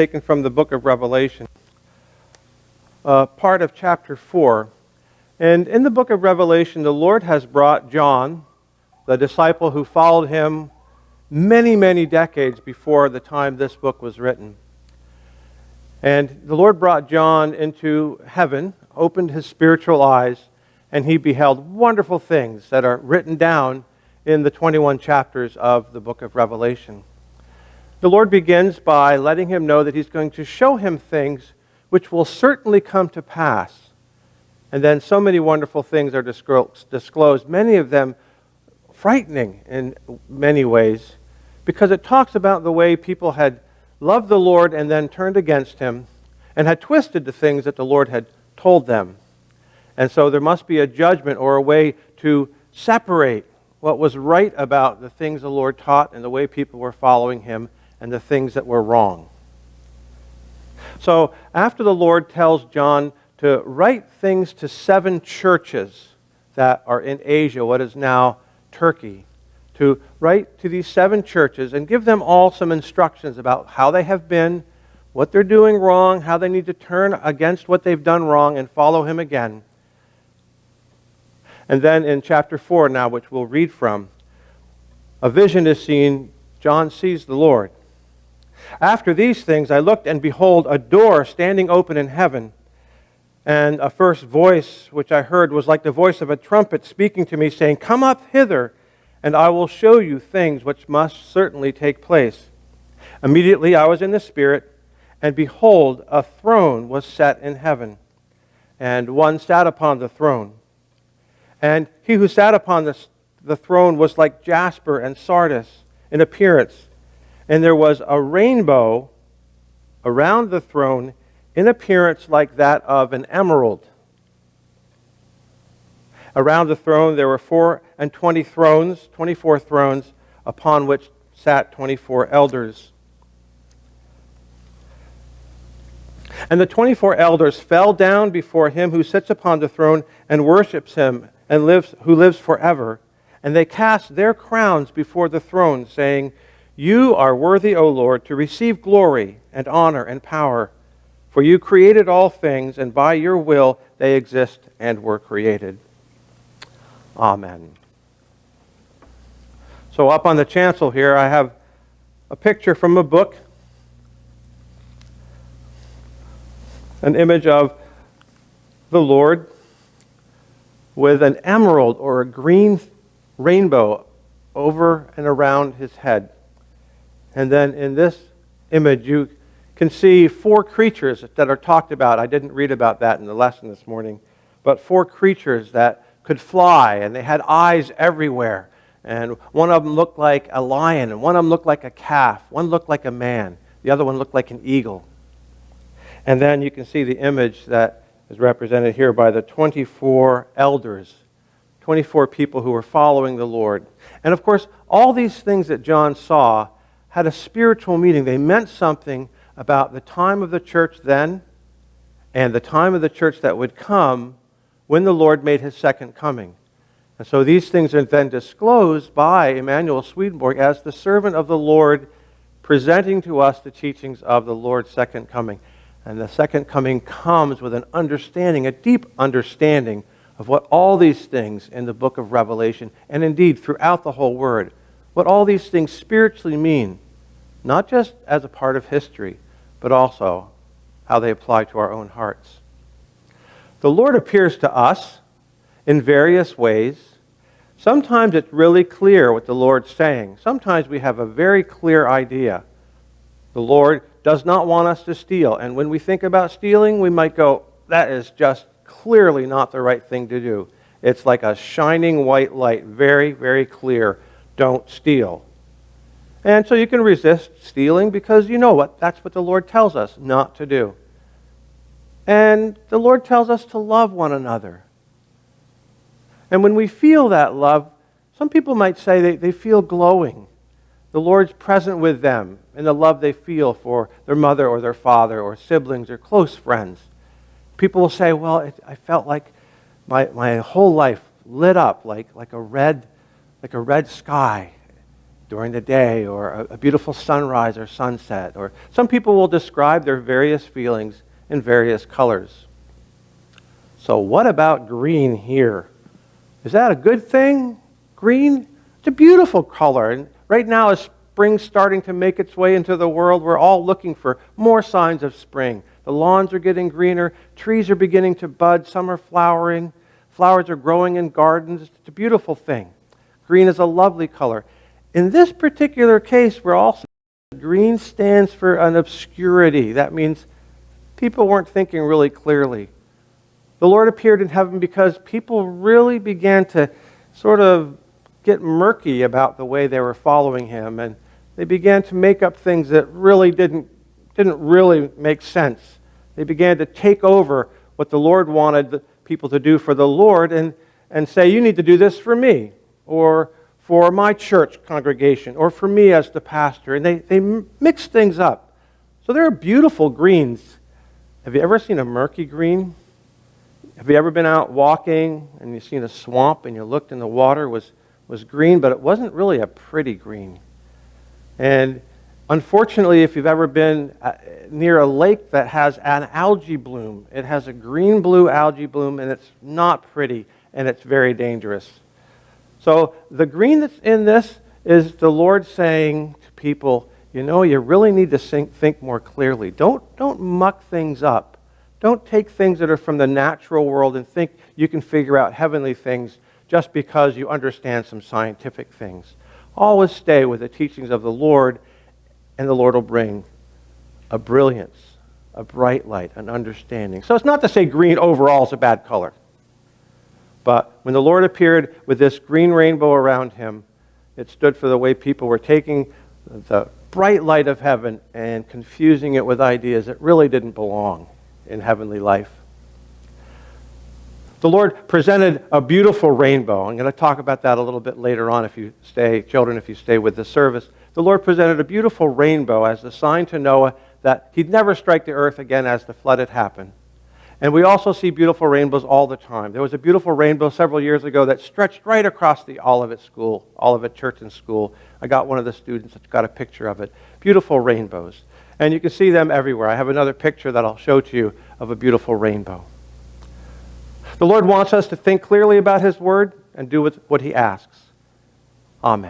Taken from the book of Revelation, part of chapter 4. And in the book of Revelation, the Lord has brought John, the disciple who followed him many, many decades before the time this book was written. And the Lord brought John into heaven, opened his spiritual eyes, and he beheld wonderful things that are written down in the 21 chapters of the book of Revelation. The Lord begins by letting him know that he's going to show him things which will certainly come to pass. And then so many wonderful things are disclosed, many of them frightening in many ways, because it talks about the way people had loved the Lord and then turned against him and had twisted the things that the Lord had told them. And so there must be a judgment or a way to separate what was right about the things the Lord taught and the way people were following him and the things that were wrong. So after the Lord tells John to write things to 7 churches that are in Asia, what is now Turkey, to write to these 7 churches and give them all some instructions about how they have been, what they're doing wrong, how they need to turn against what they've done wrong and follow him again. And then in chapter 4 now, which we'll read from, a vision is seen. John sees the Lord. After these things I looked, and behold, a door standing open in heaven. And a first voice which I heard was like the voice of a trumpet speaking to me, saying, "Come up hither, and I will show you things which must certainly take place." Immediately I was in the Spirit, and behold, a throne was set in heaven, and one sat upon the throne. And he who sat upon the throne was like jasper and sardis in appearance. And there was a rainbow around the throne in appearance like that of an emerald. Around the throne there were 24 thrones, upon which sat 24 elders. And the 24 elders fell down before him who sits upon the throne and worships him and who lives forever. And they cast their crowns before the throne, saying, "You are worthy, O Lord, to receive glory and honor and power, for you created all things, and by your will they exist and were created." Amen. So up on the chancel here, I have a picture from a book, an image of the Lord with an emerald or a green rainbow over and around his head. And then in this image, you can see 4 creatures that are talked about. I didn't read about that in the lesson this morning, but 4 creatures that could fly, and they had eyes everywhere. And one of them looked like a lion, and one of them looked like a calf. One looked like a man. The other one looked like an eagle. And then you can see the image that is represented here by the 24 elders, 24 people who were following the Lord. And of course, all these things that John saw had a spiritual meaning. They meant something about the time of the church then and the time of the church that would come when the Lord made his second coming. And so these things are then disclosed by Emanuel Swedenborg as the servant of the Lord, presenting to us the teachings of the Lord's second coming. And the second coming comes with an understanding, a deep understanding of what all these things in the book of Revelation, and indeed throughout the whole Word, what all these things spiritually mean, not just as a part of history, but also how they apply to our own hearts. The Lord appears to us in various ways. Sometimes it's really clear what the Lord's saying. Sometimes we have a very clear idea. The Lord does not want us to steal. And when we think about stealing, we might go, that is just clearly not the right thing to do. It's like a shining white light, very, very clear. Don't steal. And so you can resist stealing because you know what? That's what the Lord tells us not to do. And the Lord tells us to love one another. And when we feel that love, some people might say they feel glowing. The Lord's present with them in the love they feel for their mother or their father or siblings or close friends. People will say, well, I felt like my whole life lit up like a red sky. during the day, or a beautiful sunrise or sunset. Or some people will describe their various feelings in various colors. So what about green here? Is that a good thing? Green? It's a beautiful color. And right now, as spring's starting to make its way into the world, we're all looking for more signs of spring. The lawns are getting greener. Trees are beginning to bud. Some are flowering. Flowers are growing in gardens. It's a beautiful thing. Green is a lovely color. In this particular case, we're also green stands for an obscurity. That means people weren't thinking really clearly. The Lord appeared in heaven because people really began to sort of get murky about the way they were following him, and they began to make up things that really didn't really make sense. They began to take over what the Lord wanted the people to do for the Lord and say, you need to do this for me, or for my church congregation, or for me as the pastor. And they mix things up. So there are beautiful greens. Have you ever seen a murky green? Have you ever been out walking and you've seen a swamp and you looked and the water was green, but it wasn't really a pretty green? And unfortunately, if you've ever been near a lake that has an algae bloom, it has a green-blue algae bloom, and it's not pretty, and it's very dangerous. So the green that's in this is the Lord saying to people, you know, you really need to think more clearly. Don't muck things up. Don't take things that are from the natural world and think you can figure out heavenly things just because you understand some scientific things. Always stay with the teachings of the Lord, and the Lord will bring a brilliance, a bright light, an understanding. So it's not to say green overall is a bad color. But when the Lord appeared with this green rainbow around him, it stood for the way people were taking the bright light of heaven and confusing it with ideas that really didn't belong in heavenly life. The Lord presented a beautiful rainbow. I'm going to talk about that a little bit later on if you stay with the service. The Lord presented a beautiful rainbow as a sign to Noah that he'd never strike the earth again as the flood had happened. And we also see beautiful rainbows all the time. There was a beautiful rainbow several years ago that stretched right across the Olivet Church and School. I got one of the students that's got a picture of it. Beautiful rainbows. And you can see them everywhere. I have another picture that I'll show to you of a beautiful rainbow. The Lord wants us to think clearly about his word and do what he asks. Amen.